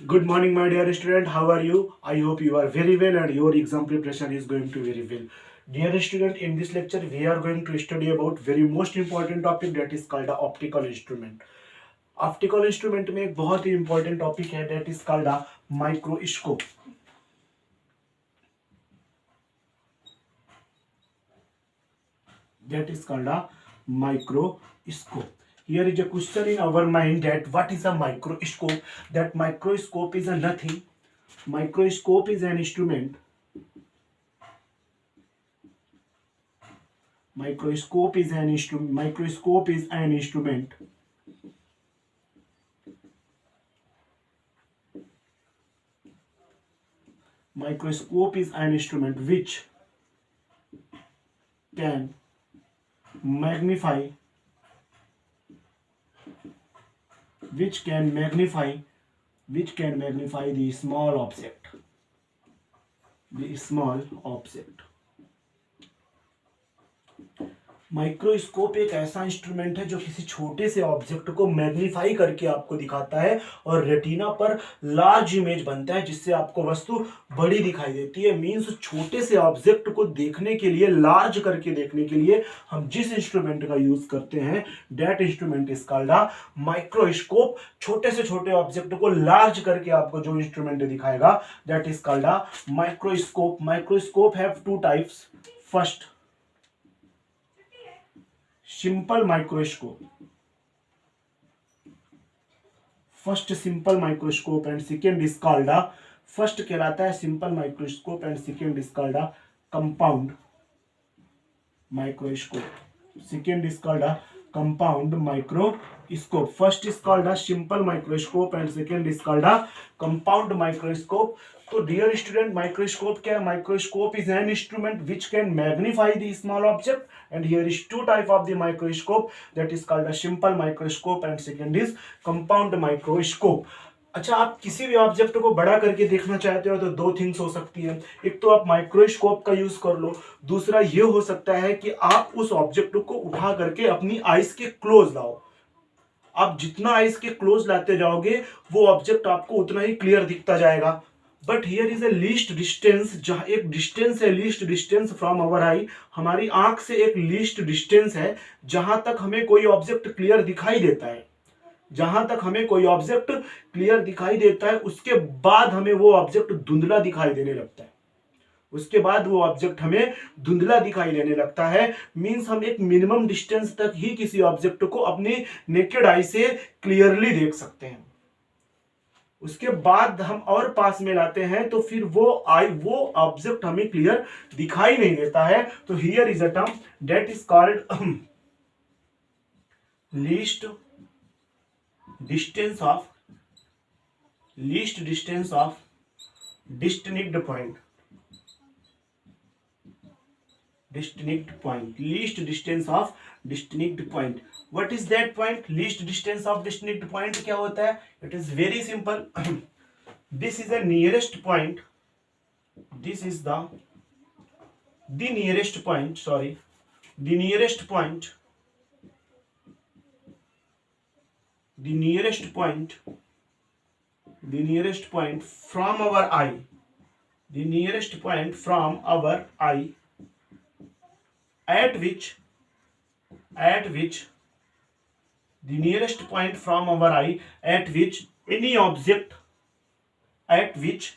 Good morning, my dear student. How are you? I hope you are very well and your exam preparation is going to very well. Dear student, in this lecture, we are going to study about very most important topic that is called the optical instrument. Optical instrument में एक बहुत ही important topic है that is called the microscope. That is called a microscope. Here is a question in our mind that what is a microscope? That microscope is a nothing. Microscope is an instrument. Microscope is an instrument. Microscope is an instrument. Microscope is an instrument which can magnify the small object. Microscope एक ऐसा instrument है जो किसी छोटे से object को magnify करके आपको दिखाता है और रेटिना पर लार्ज इमेज बनता है जिससे आपको वस्तु बड़ी दिखाई देती है। मींस छोटे से ऑब्जेक्ट को देखने के लिए, लार्ज करके देखने के लिए हम जिस इंस्ट्रूमेंट का यूज करते हैं that instrument is called a microscope. छोटे से छोटे ऑब्जेक्ट को लार्ज करके आपको जो इंस्ट्रूमेंट दिखाएगा that is called a microscope. Microscope have two types. First, simple microscope, first simple microscope and second is called a, first कहलाता है simple microscope and second is called a compound microscope. Second is called a compound microscope. First is called a simple microscope and second is called a compound microscope. तो dear student, microscope क्या है? Microscope is an instrument which can magnify the small object and here is two type of the microscope that is called a simple microscope and second is compound microscope. अच्छा, आप किसी भी object को बड़ा करके देखना चाहते हो तो दो थिंग्स हो सकती है। एक तो आप माइक्रोस्कोप का यूज कर लो, दूसरा ये हो सकता है कि आप उस ऑब्जेक्ट को उठा करके अपनी आइज के क्लोज लाओ। आप जितना आइज के क्लोज लाते जाओगे वो ऑब्जेक्ट आपको उतना ही क्लियर दिखता जाएगा। But here is a least distance, जहां एक डिस्टेंस है, लीस्ट डिस्टेंस फ्रॉम अवर आई, हमारी आंख से एक लीस्ट डिस्टेंस है जहां तक हमें कोई ऑब्जेक्ट क्लियर दिखाई देता है। जहां तक हमें कोई ऑब्जेक्ट क्लियर दिखाई देता है उसके बाद हमें वो ऑब्जेक्ट धुंधला दिखाई देने लगता है। उसके बाद वो ऑब्जेक्ट हमें धुंधला दिखाई देने लगता है। मींस हम एक मिनिमम डिस्टेंस तक ही किसी ऑब्जेक्ट को अपनी नेकेड आई से क्लियरली देख सकते हैं। उसके बाद हम और पास में लाते हैं तो फिर वो ऑब्जेक्ट हमें क्लियर दिखाई नहीं देता है। तो here is a term that is called least distance of distinct point. Least distance of distinct point. What is that point? Least distance of distinct point क्या होता है? It is very simple. This is the nearest point. This is the nearest point. Sorry, the nearest point. The nearest point from our eye. The nearest point from our eye at which the nearest point from our eye at which any object at which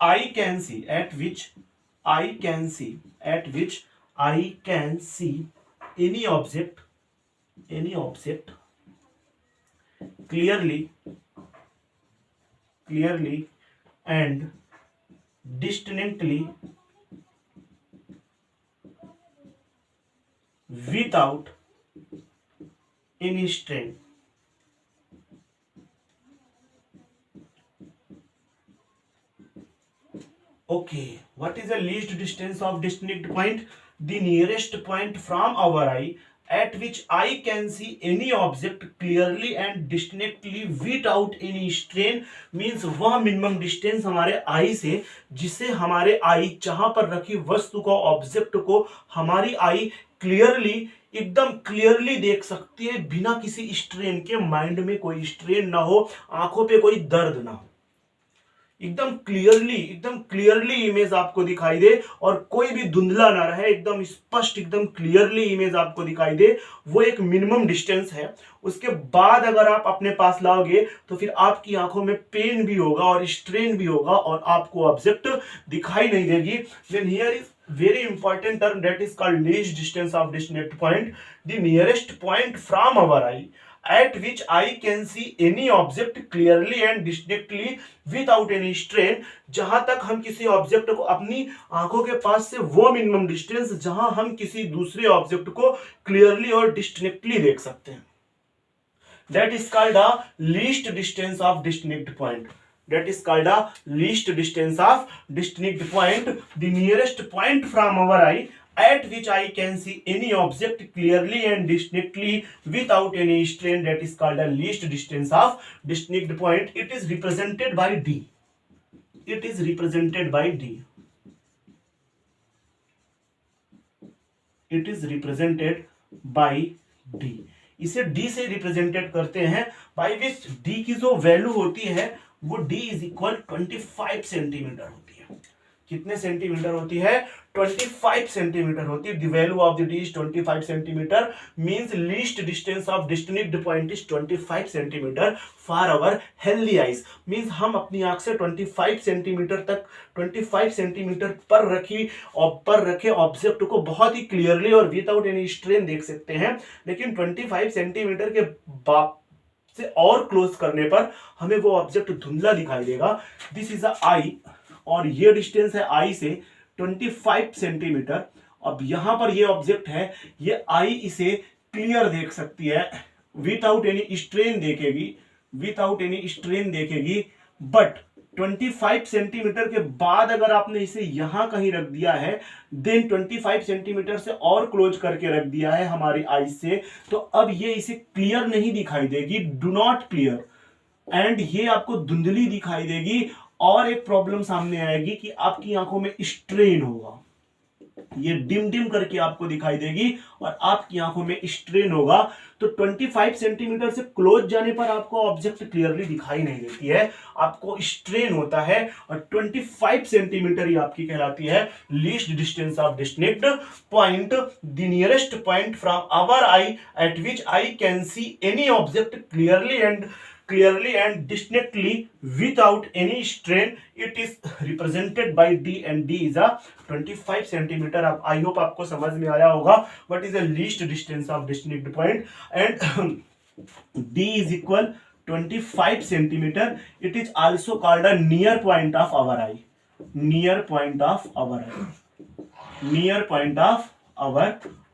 I can see any object clearly and distinctly without any strain. Okay, what is the least distance of distinct point? The nearest point from our eye at which I can see any object clearly and distinctly without any strain means वह minimum distance हमारे आई से जिसे हमारे आई जहां पर रखी वस्तु को, ऑब्जेक्ट को हमारी आई क्लियरली, एकदम क्लियरली देख सकती है बिना किसी स्ट्रेन के। माइंड में कोई स्ट्रेन ना हो, आंखों पे कोई दर्द ना हो। एकदम क्लियरली इमेज आपको दिखाई दे और कोई भी धुंधला ना रहे, एकदम स्पष्ट, एकदम क्लियरली इमेज आपको दिखाई दे, वो एक मिनिमम डिस्टेंस है। उसके बाद अगर आप अपने पास लाओगे तो फिर आपकी आंखों में पेन भी होगा और स्ट्रेन भी होगा और आपको ऑब्जेक्ट दिखाई नहीं देगी। Then here is very important term that is called least distance of distinct point, the nearest point from our eye at which eye can see any object clearly and distinctly without any strain। जहां तक हम किसी object को अपनी आंखों के पास से वो मिनिमम डिस्टेंस जहां हम किसी दूसरे ऑब्जेक्ट को क्लियरली और डिस्टिंक्टली देख सकते हैं, that is called a least distance of distinct point, that is called a least distance of distinct point, the nearest point from our eye at which I can see any object clearly and distinctly without any strain, that is called a least distance of distinct point। it is represented by D, it is represented by D, it is represented by D। इसे D से represented करते हैं, by which D की जो value होती है वो D is equal 25 centimetre होती है। कितने सेंटीमीटर होती है? 25 सेंटीमीटर होती है। The value of the D is 25 centimetre, means least distance of distinct point is 25 centimetre for our healthy eyes. Means हम अपनी आंख से 25 सेंटीमीटर तक, 25 सेंटीमीटर पर रखे ऑब्जेक्ट को बहुत ही क्लियरली और विदाउट एनी स्ट्रेन देख सकते हैं। लेकिन 25 सेंटीमीटर के बाद से और क्लोज करने पर हमें वो ऑब्जेक्ट धुंधला दिखाई देगा। दिस इज अ आई और ये डिस्टेंस है आई से 25 सेंटीमीटर। अब यहां पर ये ऑब्जेक्ट है, ये आई इसे क्लियर देख सकती है, विदाउट एनी स्ट्रेन देखेगी, विदाउट एनी स्ट्रेन देखेगी। बट 25 सेंटीमीटर के बाद अगर आपने इसे यहां कहीं रख दिया है, देन 25 सेंटीमीटर से और क्लोज करके रख दिया है हमारी आई से, तो अब ये इसे क्लियर नहीं दिखाई देगी, डू नॉट क्लियर, एंड ये आपको धुंधली दिखाई देगी। और एक प्रॉब्लम सामने आएगी कि आपकी आंखों में स्ट्रेन होगा, ये डिम डिम करके आपको दिखाई देगी और आपकी आंखों में स्ट्रेन होगा। तो 25 सेंटीमीटर से क्लोज जाने पर आपको ऑब्जेक्ट क्लियरली दिखाई नहीं देती है, आपको स्ट्रेन होता है। और 25 सेंटीमीटर ही आपकी कहलाती है least distance of distinct point, the nearest point from our eye at which I can see any object clearly and distinctly without any strain। it is represented by D and D is a 25 centimetre. अब I hope आपको समझ में आया होगा what is the least distance of distinct point, and D is equal 25 centimetre. it is also called a near point of our eye, near point of our eye, near point of our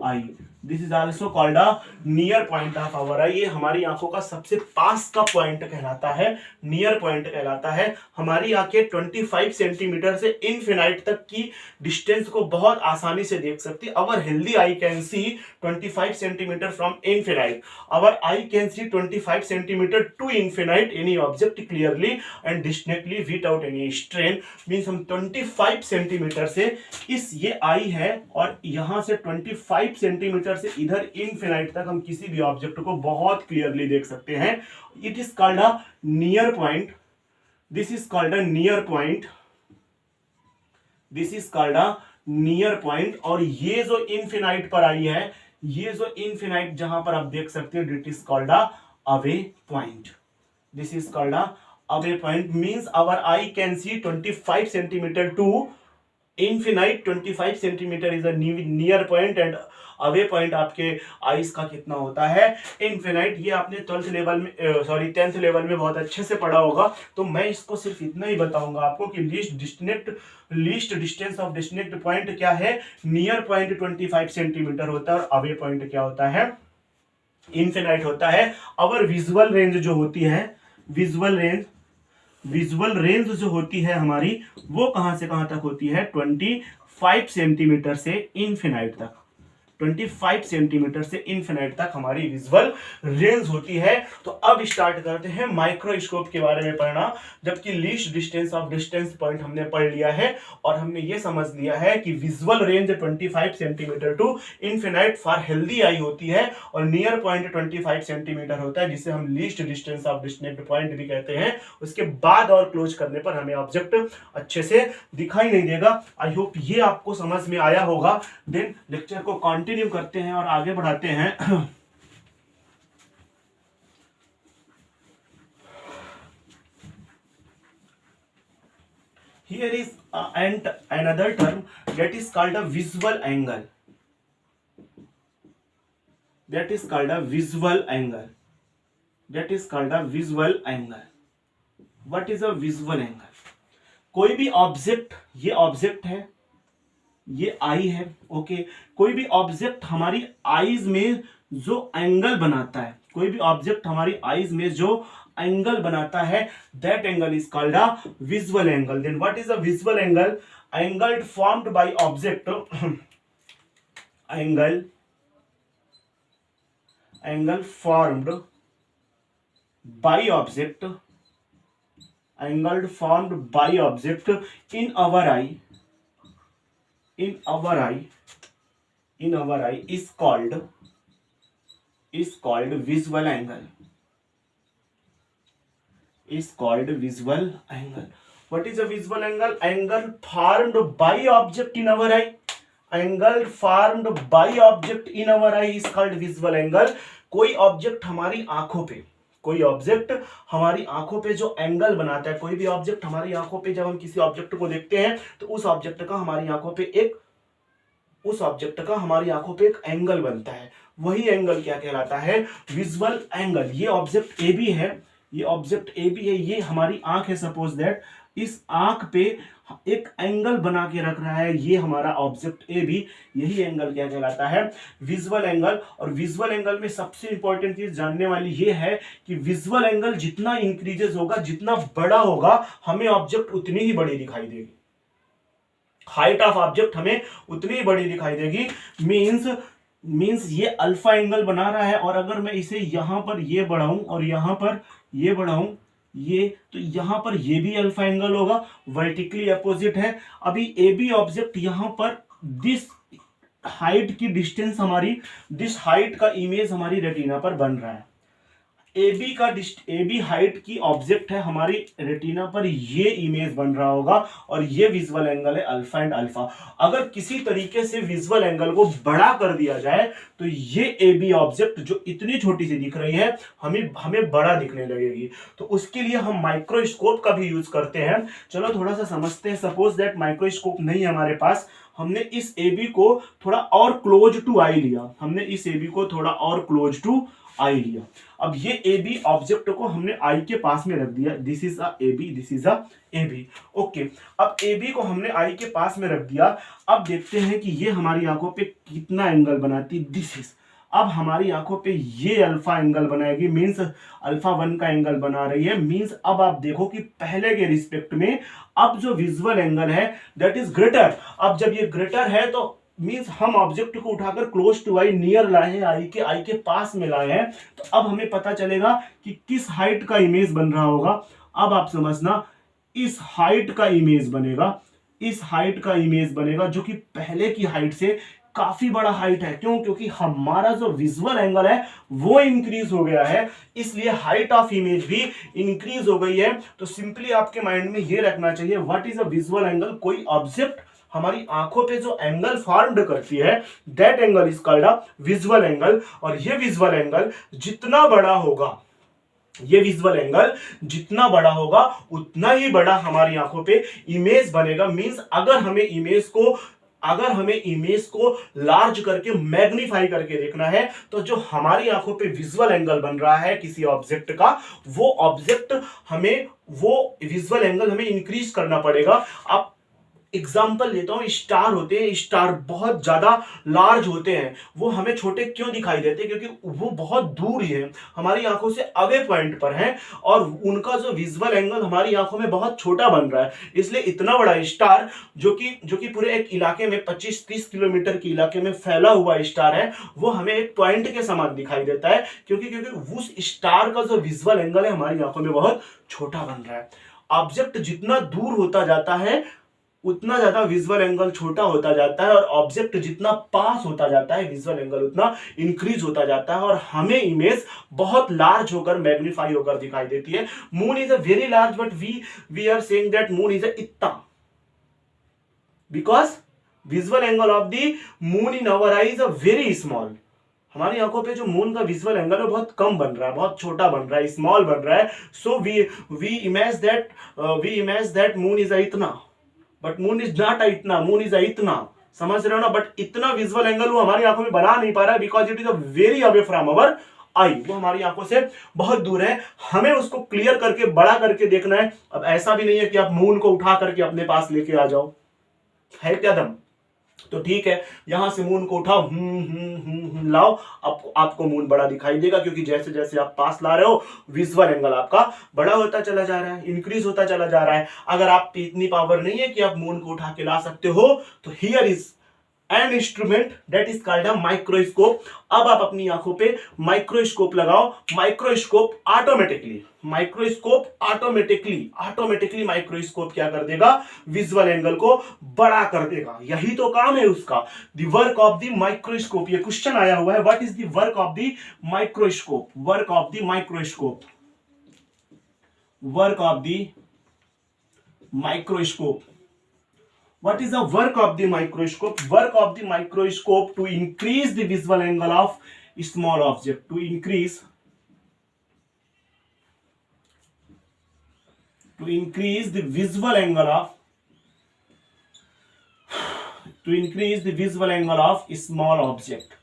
eye, this is also called a near point of our eye. ये हमारी आंखों का सबसे पास का point कहलाता है, near point कहलाता है। हमारी आंखें 25 सेंटीमीटर से इनफिनाइट तक की डिस्टेंस को बहुत आसानी से देख सकती है। Our healthy eye can see 25 centimetre from infinite, our eye can see 25 centimetre to infinite any object clearly and distinctly without any strain. Means हम 25 सेंटीमीटर से, इस ये आई है और यहां से 25 सेंटीमीटर से इधर इनफिनाइट तक हम किसी भी ऑब्जेक्ट को बहुत क्लियरली देख सकते हैं। It is called a near point, this is called a near point, this is called a near point. और ये जो इनफिनाइट पर आई है, ये जो इनफिनाइट जहां पर आप देख सकते हो, it is called a away point, this is called a away point. Means our eye can see 25 centimetre to infinite, 25 centimetre is a near point and away point आपके आइस का कितना होता है, इनफिनाइट। ये आपने 10th लेवल में बहुत अच्छे से पढ़ा होगा, तो मैं इसको सिर्फ इतना ही बताऊंगा आपको कि least distance of distinct point क्या है। नियर पॉइंट 25 सेंटीमीटर होता है और अवे पॉइंट क्या होता है, इनफिनाइट होता है। अवर विजुअल रेंज जो होती है, विजुअल रेंज जो होती है हमारी, वो कहां से कहां तक होती है, 25 सेंटीमीटर से इनफिनाइट तक, 25 सेंटीमीटर से इन्फिनाइट तक हमारी विजुअल रेंज होती है। तो अब स्टार्ट करते हैं माइक्रोस्कोप के बारे में पढ़ना। जबकि least distance of distance point हमने पढ़ लिया है और हमने ये समझ लिया है कि visual range 25 centimetre to infinite for healthy eye होती है और नियर पॉइंट 25 सेंटीमीटर होता है, जिसे हम least distance of distant point भी कहते हैं। उसके बाद और क्लोज करने पर हमें ऑब्जेक्ट अच्छे से दिखाई नहीं देगा। आई होप ये आपको समझ में आया होगा। देन लेक्चर को कंटिन्यू करते हैं और आगे बढ़ाते हैं। Here is and another term that is called a visual angle. That is called a visual angle. That is called a visual angle. What is a visual angle? कोई भी object, ये ऑब्जेक्ट है, ये आई है, ओके। कोई भी object हमारी eyes में जो एंगल बनाता है, कोई भी ऑब्जेक्ट हमारी आईज में जो एंगल बनाता है, that angle is called a visual angle. Then what is a visual angle? Angle formed by object, angle formed by object, angle formed by object in our eye is called visual angle. Is called visual angle. What is a visual angle? Angle formed by object in our eye. Angle formed by object in our eye is called visual angle. कोई object हमारी आंखों पे, कोई object हमारी आंखों पे जो angle बनाता है, कोई भी ऑब्जेक्ट हमारी आंखों पे, जब हम किसी ऑब्जेक्ट को देखते हैं तो उस ऑब्जेक्ट का हमारी आंखों पे एक एंगल बनता है। वही एंगल क्या कहलाता है? Visual angle. ये ऑब्जेक्ट ए बी है, ये हमारी आंख है। सपोज दैट इस आंख पे एक एंगल बना के रख रहा है ये हमारा ऑब्जेक्ट ए बी। यही एंगल क्या कहलाता है? Visual angle. और विजुअल एंगल में सबसे इंपॉर्टेंट चीज जानने वाली ये है कि विजुअल एंगल जितना इंक्रीजेस होगा, जितना बड़ा होगा, हमें ऑब्जेक्ट उतनी ही बड़ी दिखाई देगी। हाइट ऑफ ऑब्जेक्ट हमें उतनी ही बड़ी दिखाई देगी। मीन्स ये अल्फा एंगल बना रहा है और अगर मैं इसे यहां पर ये बढ़ाऊं और यहां पर ये बढ़ाऊं, ये तो यहां पर ये भी अल्फा एंगल होगा, वर्टिकली अपोजिट है। अभी ए बी ऑब्जेक्ट यहां पर दिस हाइट की डिस्टेंस हमारी, दिस हाइट का इमेज हमारी रेटिना पर बन रहा है। ए बी हाइट की ऑब्जेक्ट है हमारी रेटिना पर, ये इमेज बन रहा होगा और ये विजुअल एंगल है अल्फा एंड अल्फा। अगर किसी तरीके से विजुअल एंगल को बड़ा कर दिया जाए तो ये ए बी ऑब्जेक्ट जो इतनी छोटी सी दिख रही है हमें बड़ा दिखने लगेगी। तो उसके लिए हम माइक्रोस्कोप का भी यूज करते हैं। चलो थोड़ा सा समझते हैं। सपोज दैट माइक्रोस्कोप नहीं है हमारे पास, हमने इस ए बी को थोड़ा और क्लोज टू आई लिया, आई लिया। अब ये ए बी ऑब्जेक्ट को हमने आई के पास में रख दिया। This is a A B, okay. अब ए बी को हमने आई के पास में रख दिया। अब देखते हैं कि ये हमारी आंखों पे कितना एंगल बनाती है। दिस इज, अब हमारी आंखों पे ये अल्फा एंगल बनाएगी, मींस अल्फा 1 का एंगल बना रही है। मींस अब आप देखो कि पहले के रिस्पेक्ट में अब जो विजुअल एंगल है दैट इज ग्रेटर। अब जब ये ग्रेटर है तो मींस हम ऑब्जेक्ट को उठाकर क्लोज टू आई, नियर लाए हैं, आई के पास में लाए हैं। तो अब हमें पता चलेगा कि किस हाइट का इमेज बन रहा होगा। अब आप समझना, इस हाइट का इमेज बनेगा, जो कि पहले की हाइट से काफी बड़ा हाइट है। क्यों? क्योंकि हमारा जो विजुअल एंगल है वो इंक्रीज हो गया है, इसलिए हाइट ऑफ इमेज भी इंक्रीज हो गई है। तो सिंपली आपके माइंड में ये रखना चाहिए, what is a visual angle? कोई ऑब्जेक्ट हमारी आंखों पे जो एंगल फॉर्म्ड करती है, that angle is called a visual angle. और ये विजुअल एंगल जितना बड़ा होगा, उतना ही बड़ा हमारी आंखों पे इमेज बनेगा। मींस अगर हमें इमेज को लार्ज करके मैग्नीफाई करके देखना है, तो जो हमारी आंखों पे विजुअल एंगल बन रहा है किसी ऑब्जेक्ट का, वो विजुअल एंगल हमें इंक्रीज करना पड़ेगा। एग्जाम्पल लेता हूं, स्टार होते हैं, स्टार बहुत ज्यादा लार्ज होते हैं, वो हमें छोटे क्यों दिखाई देते हैं? क्योंकि वो बहुत दूर है, हमारी आंखों से अवे पॉइंट पर है, और उनका जो विजुअल एंगल हमारी आंखों में बहुत छोटा बन रहा है। इसलिए इतना बड़ा स्टार जो कि पूरे एक इलाके में 25-30 किलोमीटर के इलाके में फैला हुआ स्टार है, वो हमें एक पॉइंट के समान दिखाई देता है, क्योंकि उस स्टार का जो विजुअल एंगल है हमारी आंखों में बहुत छोटा बन रहा है। ऑब्जेक्ट जितना दूर होता जाता है उतना ज्यादा विजुअल एंगल छोटा होता जाता है, और ऑब्जेक्ट जितना पास होता जाता है विजुअल एंगल उतना इंक्रीज होता जाता है, और हमें इमेज बहुत लार्ज होकर मैग्नीफाई होकर दिखाई देती है। Moon is a very large, but we are seeing that moon is a इतना, because visual angle of the moon in our eye is a very small. हमारी आंखों पे जो मून का विजुअल एंगल है बहुत कम बन रहा है, बहुत छोटा बन रहा है, स्मॉल बन रहा है। So we image that moon is a इतना, but moon is not a इतना, मून इज अ इतना। समझ रहे हो ना? बट इतना विजुअल एंगल वो हमारी आंखों में बना नहीं पा रहा है, because it is a very away from our eye. वो हमारी आंखों से बहुत दूर है, हमें उसको क्लियर करके बड़ा करके देखना है। अब ऐसा भी नहीं है कि आप मून को उठा करके अपने पास लेके आ जाओ, है क्या दम? तो ठीक है, यहां से मून को उठाओ, लाओ, आपको मून बड़ा दिखाई देगा, क्योंकि जैसे जैसे आप पास ला रहे हो विजुअल एंगल आपका बड़ा होता चला जा रहा है, इंक्रीज होता चला जा रहा है। अगर आप पे इतनी पावर नहीं है कि आप मून को उठा के ला सकते हो, तो here is an instrument that is called a microscope. अब आप अपनी आंखों पे माइक्रोस्कोप लगाओ, माइक्रोस्कोप ऑटोमेटिकली माइक्रोस्कोप क्या कर देगा? विजुअल एंगल को बड़ा कर देगा। यही तो काम है उसका, the work of the microscope. ये क्वेश्चन आया हुआ है, what is the work of the microscope? Work of the microscope, work of the microscope. What is the work of the microscope? Work of the microscope to increase the visual angle of small object. To increase the visual angle of small object.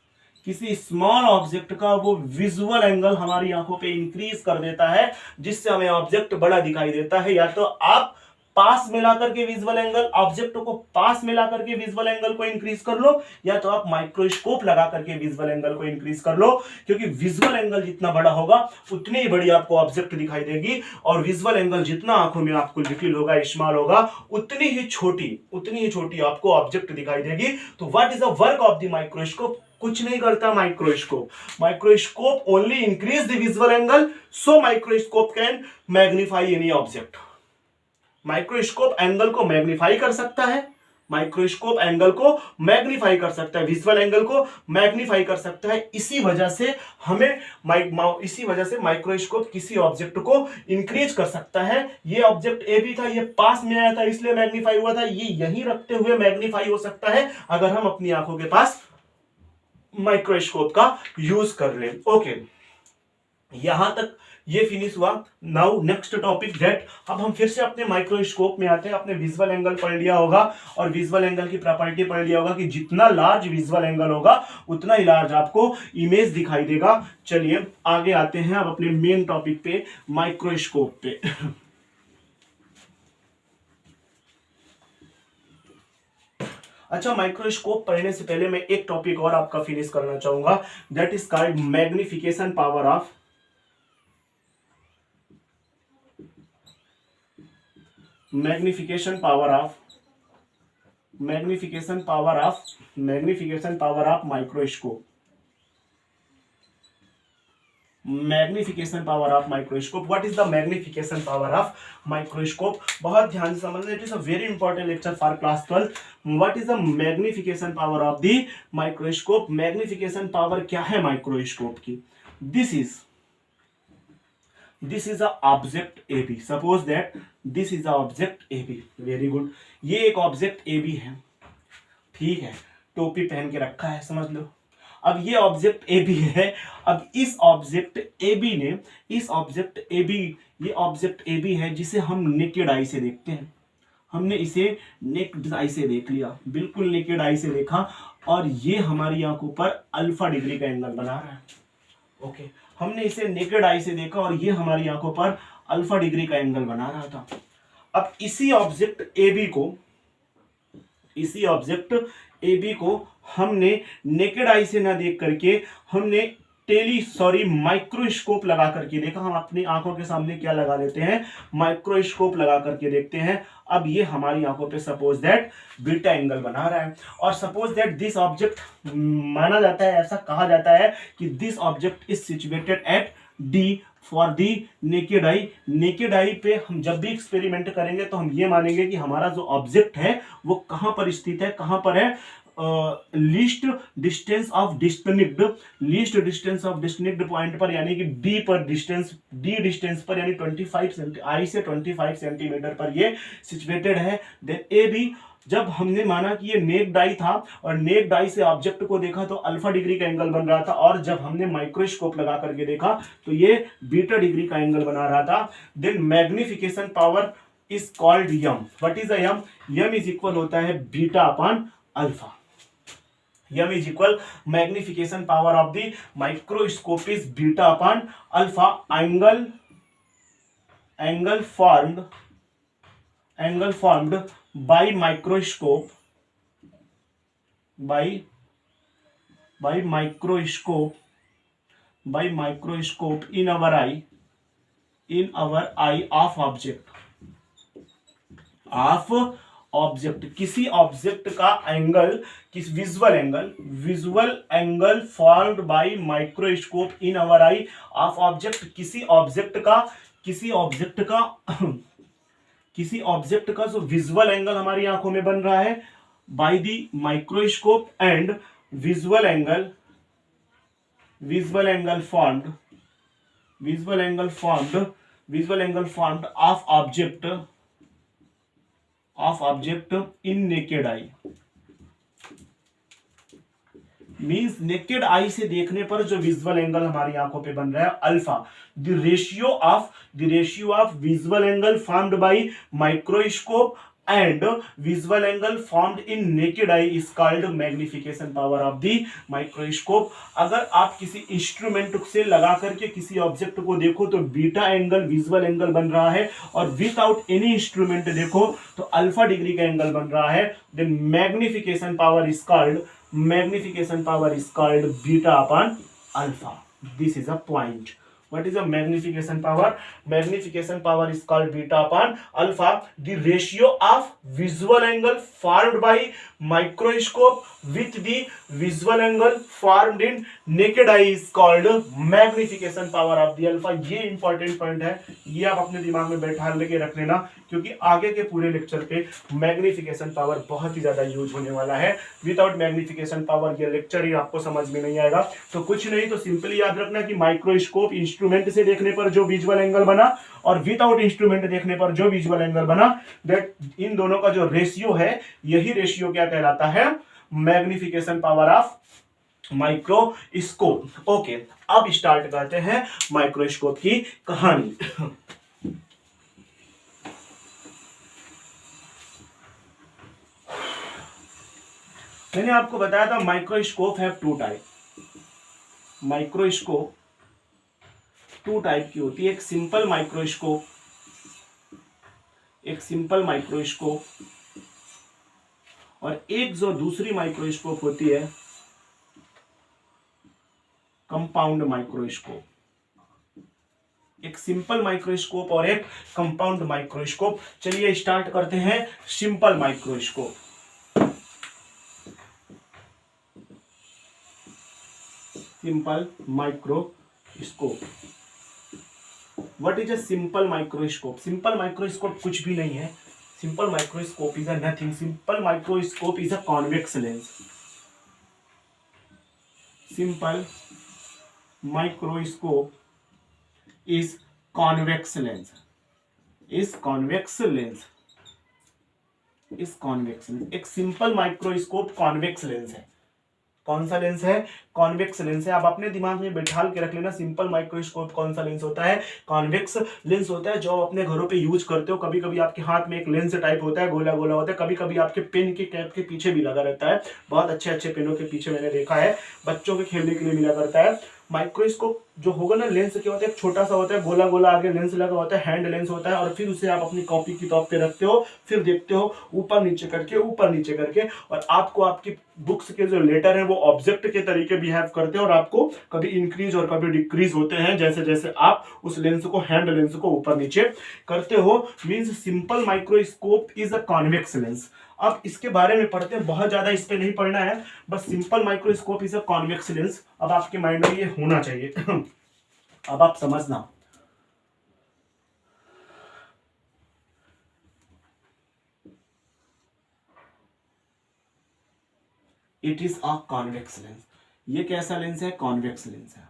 किसी small object का वो visual angle हमारी आंखों पे increase कर देता है, जिससे हमें ऑब्जेक्ट बड़ा दिखाई देता है। या तो आप पास मिलाकर के विजुअल एंगल, ऑब्जेक्ट को पास मिलाकर के विजुअल एंगल को इंक्रीज कर लो, या तो आप माइक्रोस्कोप लगा करके विजुअल एंगल को इंक्रीज कर लो, क्योंकि विजुअल एंगल जितना बड़ा होगा उतनी ही बड़ी आपको ऑब्जेक्ट दिखाई देगी, और विजुअल एंगल जितना आंखों में आपको लिटिल होगा, स्मॉल होगा, उतनी ही छोटी आपको ऑब्जेक्ट दिखाई देगी। तो what is the work of the microscope? कुछ नहीं करता microscope only increase the visual angle, so microscope can magnify any object. Microscope angle को मैग्नीफाई कर सकता है, विजुअल एंगल को मैग्नीफाई कर सकता है। इसी वजह से माइक्रोस्कोप किसी ऑब्जेक्ट को इंक्रीज कर सकता है। ये ऑब्जेक्ट ए भी था, ये पास में आया था इसलिए मैग्नीफाई हुआ था, ये यहीं रखते हुए मैग्नीफाई हो सकता है अगर हम अपनी आंखों के पास माइक्रोस्कोप का यूज कर ले। ओके, यहां तक ये फिनिश हुआ। नाउ नेक्स्ट टॉपिक दैट, अब हम फिर से अपने माइक्रोस्कोप में आते हैं। आपने विजुअल एंगल पढ़ लिया होगा, और विजुअल एंगल की प्रॉपर्टी पढ़ लिया होगा कि जितना लार्ज विजुअल एंगल होगा उतना ही लार्ज आपको इमेज दिखाई देगा। चलिए आगे आते हैं अब अपने मेन टॉपिक पे, माइक्रोस्कोप पे। अच्छा, माइक्रोस्कोप पढ़ने से पहले मैं एक टॉपिक और आपका फिनिश करना चाहूंगा, that is called magnification power of magnification power of microscope. Magnification power of microscope. What is the magnification power of microscope? बहुत ध्यान से समझना, it is a very important lecture for class 12। What is the magnification power of the microscope? Magnification power क्या है microscope की? This is a object A B. Suppose that this is a object A B. Very good, ये एक object A B है, ठीक है, टोपी पहन के रखा है, समझ लो। अब ये ऑब्जेक्ट ए बी है। अब इस ऑब्जेक्ट ए बी ने, ये ऑब्जेक्ट ए बी है जिसे हम नेकेड आई से देखते हैं। हमने इसे नेकेड आई से देख लिया, बिल्कुल नेकेड आई से देखा, और ये हमारी आंखों पर अल्फा डिग्री का एंगल बना रहा है। ओके, हमने इसे नेकेड आई से देखा और ये हमारी आंखों पर अल्फा डिग्री का एंगल बना रहा था। अब इसी ऑब्जेक्ट ए बी को इसी ऑब्जेक्ट ए बी को हमने नेकेड आई से ना देख करके हमने माइक्रोस्कोप लगा करके देखा। हम अपनी आंखों के सामने क्या लगा देते हैं, माइक्रोस्कोप लगा करके देखते हैं। अब ये हमारी आंखों पे सपोज दैट बीटा एंगल बना रहा है, और सपोज दैट दिस ऑब्जेक्ट माना जाता है, ऐसा कहा जाता है कि this object is situated at D for the naked eye. Naked eye पे हम जब भी एक्सपेरिमेंट करेंगे तो हम ये मानेंगे कि हमारा जो ऑब्जेक्ट है वो कहां पर स्थित है, कहां पर है, least distance of distanced point पर, यानी कि डी पर डिस्टेंस, डी डिस्टेंस पर, यानी 25 सेंटीमीटर पर ये सिचुएटेड है। देन ए बी, जब हमने माना कि ये नेक्ड आई था और नेक्ड आई से ऑब्जेक्ट को देखा तो अल्फा डिग्री का एंगल बन रहा था, और जब हमने माइक्रोस्कोप लगा करके देखा तो ये बीटा डिग्री का एंगल बना रहा था। Then magnification power is called M. What is the M? M is equal होता है beta upon alpha. Yama is equal magnification power of the microscope is beta upon alpha. Angle formed by microscope in our eye of object, किसी object का angle, किस visual angle formed by microscope in our eye of object, किसी object का जो visual angle हमारी आंखों में बन रहा है by the microscope, and visual angle formed of object in naked eye. Means naked eye से देखने पर जो विजुअल एंगल हमारी आंखों पे बन रहा है alpha, the ratio of visual angle formed by microscope and visual angle formed in naked I is called magnification power of the microscope. अगर आप किसी इंस्ट्रूमेंट से लगा करके किसी ऑब्जेक्ट को देखो तो बीटा एंगल विजुअल एंगल बन रहा है, और विदाउट एनी इंस्ट्रूमेंट देखो तो अल्फा डिग्री का एंगल बन रहा है। Then magnification power is called beta upon alpha. This is a point. What is the magnification power? Magnification power is called beta upon alpha. The ratio of visual angle formed by microscope with the visual angle formed in naked eye is called magnification power of the alpha. ये important point है, ये आप अपने दिमाग में बैठा लेके रख लेना, क्योंकि आगे के पूरे लेक्चर पे मैग्निफिकेशन पावर बहुत ही ज्यादा यूज होने वाला है। विदाउट मैग्निफिकेशन पावर ये लेक्चर ही आपको समझ में नहीं आएगा। तो कुछ नहीं तो सिंपली याद रखना कि माइक्रोस्कोप इंस्ट्रूमेंट से देखने पर जो विजुअल एंगल बना और विदाउट इंस्ट्रूमेंट देखने पर जो विजुअल एंगल बना, दैट इन दोनों का जो रेशियो है, यही रेशियो क्या कहलाता है? Magnification power of microscope. Okay, अब स्टार्ट करते हैं माइक्रोस्कोप की कहानी। मैंने आपको बताया था microscope have two type. Microscope two type की होती है, एक सिंपल माइक्रोस्कोप और एक जो दूसरी माइक्रोस्कोप होती है कंपाउंड माइक्रोस्कोप। एक सिंपल माइक्रोस्कोप और एक कंपाउंड माइक्रोस्कोप। चलिए स्टार्ट करते हैं simple microscope. Simple microscope. What is a simple microscope? Simple microscope कुछ भी नहीं है। Simple microscope is a nothing. Simple microscope is a convex lens. Simple microscope is convex lens. एक सिंपल माइक्रोस्कोप कॉन्वेक्स लेंस है। कौन सा lens है? Convex lens है। आप अपने दिमाग में बैठा के रख लेना, सिंपल माइक्रोस्कोप कौन सा लेंस होता है? कॉन्वेक्स लेंस होता है, जो आप अपने घरों पे यूज करते हो। कभी कभी आपके हाथ में एक लेंस टाइप होता है, गोला गोला होता है। कभी कभी आपके पेन के कैप के पीछे भी लगा रहता है। बहुत अच्छे अच्छे पेनों के पीछे मैंने देखा है, बच्चों के खेलने के लिए मिला करता है। माइक्रोस्कोप जो होगा ना, लेंस क्या होता है, छोटा सा होता है, गोला गोला आगे लेंस लगा होता है, हैंड लेंस होता है, और फिर उसे आप अपनी कॉपी किताब पे रखते हो, फिर देखते हो ऊपर नीचे करके, ऊपर नीचे करके, और आपको आपकी बुक्स के जो लेटर है वो ऑब्जेक्ट के तरीके बिहेव करते हैं, और आपको कभी इंक्रीज और कभी डिक्रीज होते हैं जैसे जैसे आप उस लेंस को, हैंड लेंस को ऊपर नीचे करते हो। Means simple microscope is a convex lens. अब इसके बारे में पढ़ते हैं, बहुत ज्यादा इस पे नहीं पढ़ना है, बस simple microscope is a convex lens. अब आपके माइंड में ये होना चाहिए अब आप समझना, it is a convex lens. ये कैसा लेंस है? कॉन्वेक्स लेंस है।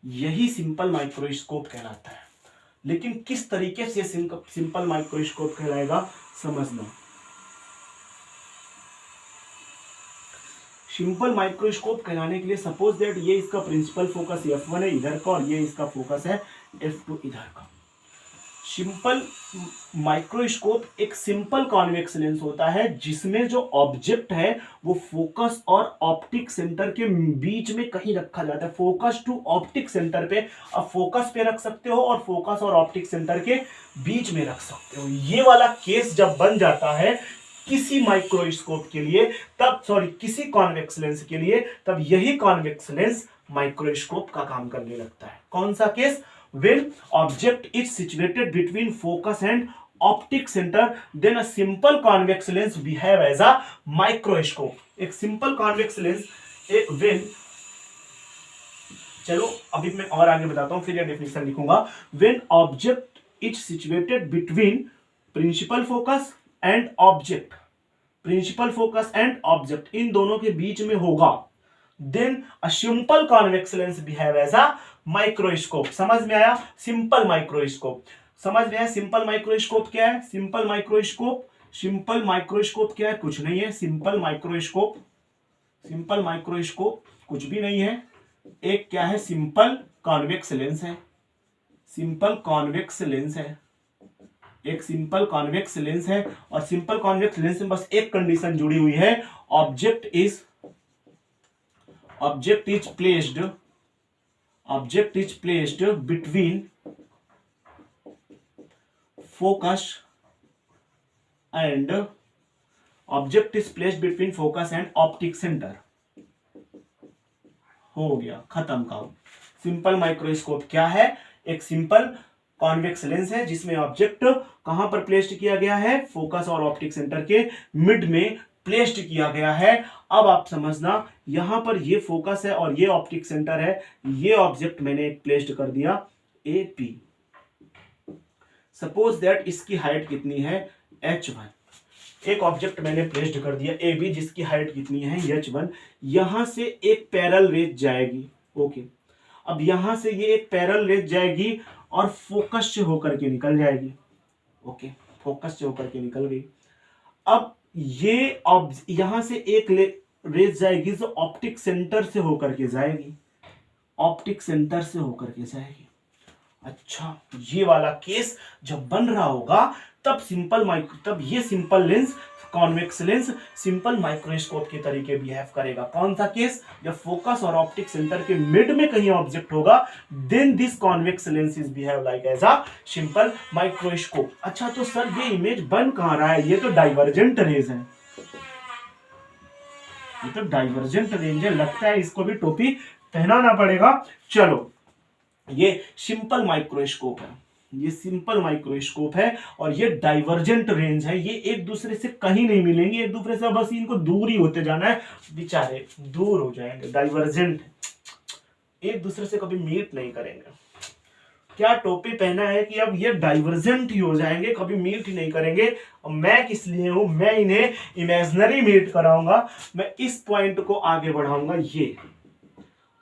यही सिंपल माइक्रोस्कोप कहलाता है। लेकिन किस तरीके से सिंपल माइक्रोस्कोप कहलाएगा, समझना। सिंपल माइक्रोस्कोप कहलाने के लिए सपोज दैट ये इसका प्रिंसिपल फोकस f1 है इधर का, और ये इसका फोकस है f2 इधर का। सिंपल माइक्रोस्कोप एक सिंपल कॉन्वेक्स लेंस होता है जिसमें जो ऑब्जेक्ट है वो फोकस और ऑप्टिक सेंटर के बीच में कहीं रखा जाता है। फोकस टू ऑप्टिक सेंटर पे, अब फोकस पे रख सकते हो और फोकस और ऑप्टिक सेंटर के बीच में रख सकते हो। ये वाला केस जब बन जाता है किसी माइक्रोस्कोप के लिए, तब किसी कॉन्वेक्स लेंस के लिए, तब यही कॉन्वेक्स लेंस माइक्रोस्कोप का काम करने लगता है। कौन सा case? When object is situated between focus and optic center, then a simple convex lens behave as a microscope. एक simple convex lens when, चलो अभी मैं और आगे बताता हूं, फिर यह डेफिनेशन लिखूंगा। When object is situated between principal focus and object, principal focus and object, इन दोनों के बीच में होगा, then a simple convex lens behave as a microscope. समझ में आया? सिंपल माइक्रोस्कोप समझ में आया? सिंपल माइक्रोस्कोप क्या है? सिंपल माइक्रोस्कोप क्या है? कुछ नहीं है। सिंपल माइक्रोस्कोप कुछ भी नहीं है। एक क्या है? सिंपल कॉन्वेक्स लेंस है। एक सिंपल कॉन्वेक्स लेंस है, और सिंपल कॉन्वेक्स लेंस में बस एक कंडीशन जुड़ी हुई है, object is placed between focus and optic centre. हो गया, खत्म काम। सिंपल माइक्रोस्कोप क्या है? एक सिंपल कॉन्वेक्स लेंस है जिसमें ऑब्जेक्ट कहां पर प्लेस्ड किया गया है? फोकस और ऑप्टिक सेंटर के मिड में प्लेस्ड किया गया है। अब आप समझना, यहां पर ये फोकस है और ये ऑप्टिक सेंटर है। ये ऑब्जेक्ट मैंने प्लेस्ड कर दिया ए पी। सपोज दैट इसकी हाइट कितनी है? h1। एक ऑब्जेक्ट मैंने प्लेस्ड कर दिया ए बी जिसकी हाइट कितनी है? h1। यहां से एक पैरेलल रेज जाएगी। ओके, अब यहां से ये एक पैरेलल रेज जाएगी और फोकस से होकर के निकल जाएगी। ओके, फोकस से होकर के निकल गई। अब ये यहां से एक रेज जाएगी जो ऑप्टिक सेंटर से होकर के जाएगी। अच्छा, ये वाला केस जब बन रहा होगा तब ये simple lens, convex lens, simple microscope के तरीके बिहेव करेगा। कौन सा केस? जब फोकस और ऑप्टिक सेंटर के मिड में कहीं ऑब्जेक्ट होगा, then this convex lens is behave like as a simple microscope. अच्छा, तो सर ये इमेज बन कहां रहा है? ये तो डाइवर्जेंट रेज है। लगता है इसको भी टोपी पहनाना पड़ेगा। चलो, ये सिंपल माइक्रोस्कोप है और ये डाइवर्जेंट रेंज है। ये एक दूसरे से कहीं नहीं मिलेंगे, एक दूसरे से बस इनको दूर ही होते जाना है, बेचारे दूर हो जाएंगे। डाइवर्जेंट, एक दूसरे से कभी मीट नहीं करेंगे। क्या टोपी पहना है कि अब ये डाइवर्जेंट ही हो जाएंगे, कभी मीट ही नहीं करेंगे। मैं किस लिए हूं? मैं इन्हें इमेजिनरी मीट कराऊंगा। मैं इस पॉइंट को आगे बढ़ाऊंगा ये,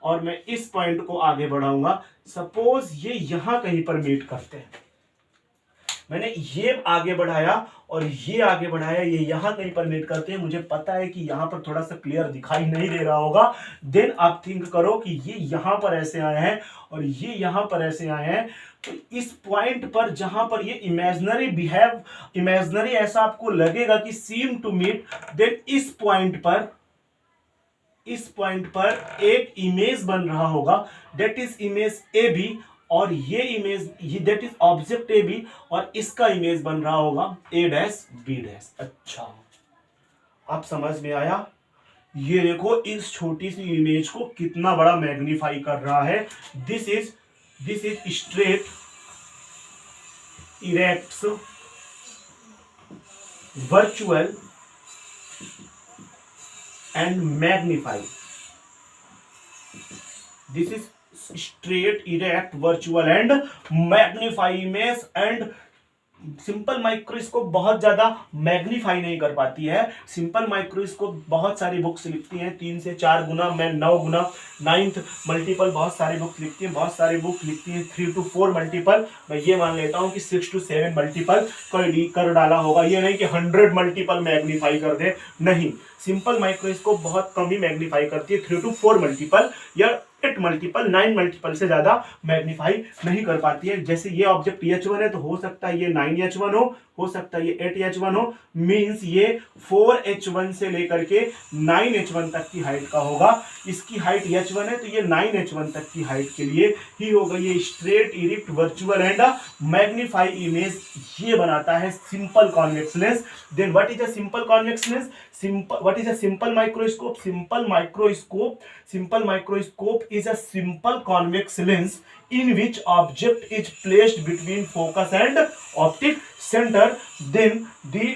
और मैं इस पॉइंट को आगे बढ़ाऊंगा। सपोज ये यहां कहीं पर मीट करते हैं, मैंने ये आगे बढ़ाया और ये आगे बढ़ाया, ये यहां कहीं पर मीट करते हैं। मुझे पता है कि यहां पर थोड़ा सा क्लियर दिखाई नहीं दे रहा होगा। देन आप थिंक करो कि ये यहां पर ऐसे आए हैं और ये यहां पर ऐसे आए हैं, तो इस पॉइंट पर जहां पर ये इमेजिनरी ऐसा आपको लगेगा कि सीम टू मीट, देन इस पॉइंट पर इस पॉइंट पर एक इमेज बन रहा होगा, that is image A B, और ये image that is object A B, और इसका इमेज बन रहा होगा ए डैश बी डैश। अच्छा, आप समझ में आया? ये देखो इस छोटी सी इमेज को कितना बड़ा मैग्नीफाई कर रहा है। This is straight erects virtual and magnify. This is straight erect virtual and magnify image, and simple microscope बहुत ज्यादा मैग्नीफाई नहीं कर पाती है। सिंपल माइक्रोस्कोप बहुत सारी बुक्स लिखती हैं, 3 से 4 गुना, मैं 9 गुना, 9th मल्टीपल बहुत सारी बुक्स लिखती हैं, बहुत सारी बुक लिखती हैं 3 to 4 मल्टीपल। मैं ये मान लेता हूं कि 6 to 7 मल्टीपल कर डाला होगा, ये नहीं कि 100 मल्टीपल मैग्नीफाई कर दे, नहीं। सिंपल माइक्रोस्कोप बहुत कम ही मैग्नीफाई करती है, 3 to 4 मल्टीपल या 8 मल्टीपल, 9 मल्टीपल से ज्यादा मैग्नीफाई नहीं कर पाती है। जैसे ये ऑब्जेक्ट H1 है तो हो सकता है ये 9H1 हो सकता है ये 8H1 हो, मींस ये 4H1 से लेकर के 9H1 तक की हाइट का होगा। इसकी हाइट H1 है तो ये 9H1 तक की हाइट के लिए ही होगा। ये straight erect virtual and magnify image ये बनाता है simple convex lens. Then what is a simple convex lens? What is a simple microscope? Simple microscope is a simple convex lens in which object is placed between focus and optic center. Then the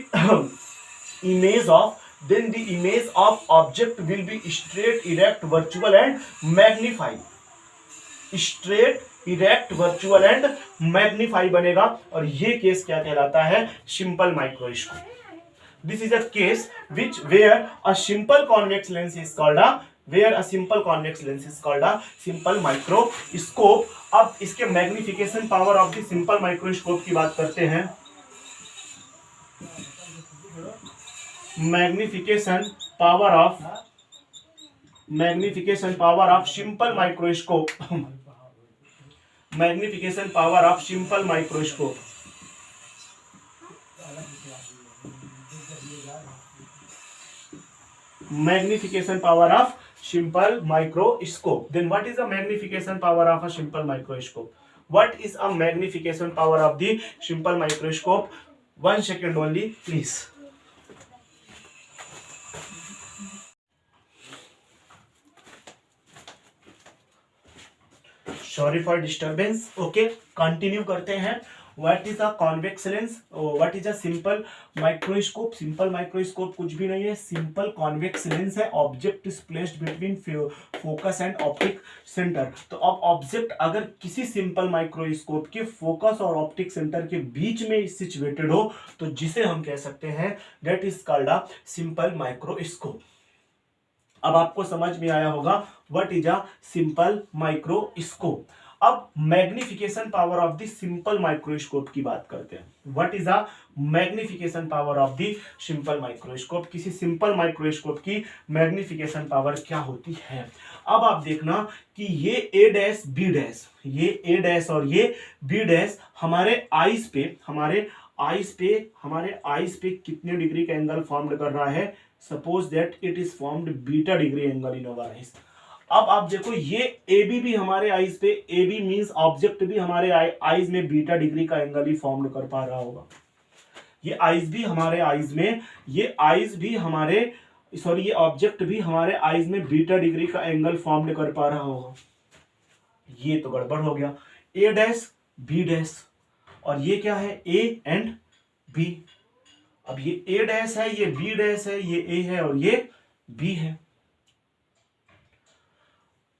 image of object will be straight, erect, virtual and magnify. Straight, erect, virtual and magnify बनेगा, और ये case क्या कहलाता है? Simple microscope. This is a case where a simple convex lens is called a simple microscope. अब इसके magnification power of the simple microscope की बात करते हैं। Magnification power of simple microscope. Magnification power of simple microscope. Magnification power of simple microscope. Then what is the magnification power of a simple microscope? What is a magnification power of the simple microscope? 1 second only, please. Sorry for disturbance. Okay, continue करते हैं। What is a convex lens? What is a simple microscope? Simple microscope कुछ भी नहीं है, simple convex lens है। Object is placed between focus and optic center. तो अब object अगर किसी सिंपल माइक्रोस्कोप के फोकस और ऑप्टिक सेंटर के बीच में सिचुएटेड हो तो जिसे हम कह सकते हैं that is called a simple microscope. अब आपको समझ में आया होगा what is a simple microscope. अब magnification power of the simple microscope की बात करते हैं। What is a magnification power of the simple microscope? किसी सिंपल माइक्रोस्कोप की मैग्निफिकेशन पावर क्या होती है? अब आप देखना कि ये ए डैश बी डैश, ये ए डैश और ये बी डैश हमारे आईज पे कितने डिग्री का एंगल फॉर्म कर रहा है? Suppose that it is formed beta degree angle in our eyes. अब आप देखो ये AB भी हमारे आईज पे, AB मींस ऑब्जेक्ट भी हमारे आईज में बीटा डिग्री का एंगल ही फॉर्म कर पा रहा होगा। ये आईज भी हमारे आईज में, ये ऑब्जेक्ट भी हमारे आईज में बीटा डिग्री का एंगल फॉर्म कर पा रहा होगा। ये तो गड़बड़ हो गया। A डैश B डैश, और ये क्या है? A and B। अब ये A डैश है, ये B डैश है, ये A है और ये B है।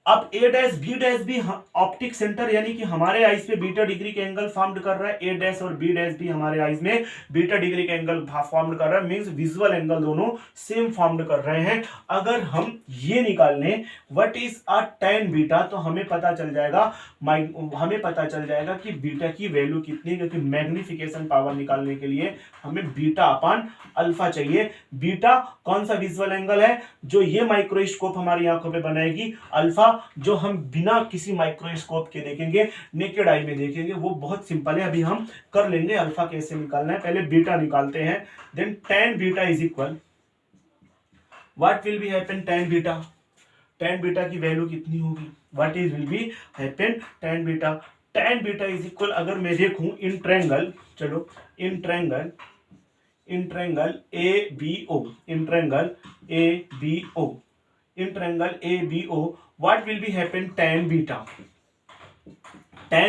अब ए डैश भी ऑप्टिक सेंटर यानी कि हमारे आईज पे बीटा डिग्री के एंगल फॉर्म कर रहा है। ए डैश और बी डैश भी हमारे आईज में बीटा डिग्री के एंगल फॉर्म कर रहा है, मींस विजुअल एंगल दोनों सेम फॉर्म कर रहे हैं। अगर हम ये निकाल लें what is a tan beta, तो हमें पता चल जाएगा कि बीटा की वैल्यू कितनी है, क्योंकि मैग्निफिकेशन पावर निकालने के लिए हमें बीटा अपान अल्फा चाहिए। बीटा कौन सा विजुअल एंगल है जो ये माइक्रोस्कोप हमारी आंखों पे बनाएगी? अल्फा जो हम बिना किसी माइक्रोस्कोप के देखेंगे, नेकेड आई में देखेंगे। वो बहुत सिंपल है, अभी हम कर लेंगे। अल्फा कैसे निकालना है, पहले बीटा निकालते हैं। Then tan beta is equal, what will be happen tan beta? tan beta की वैल्यू कितनी होगी, what is will be happen tan beta is equal, अगर मैं देखूं इन ट्रायंगल, चलो in triangle A B O, in triangle A B O, in triangle A B O, what will be happen tan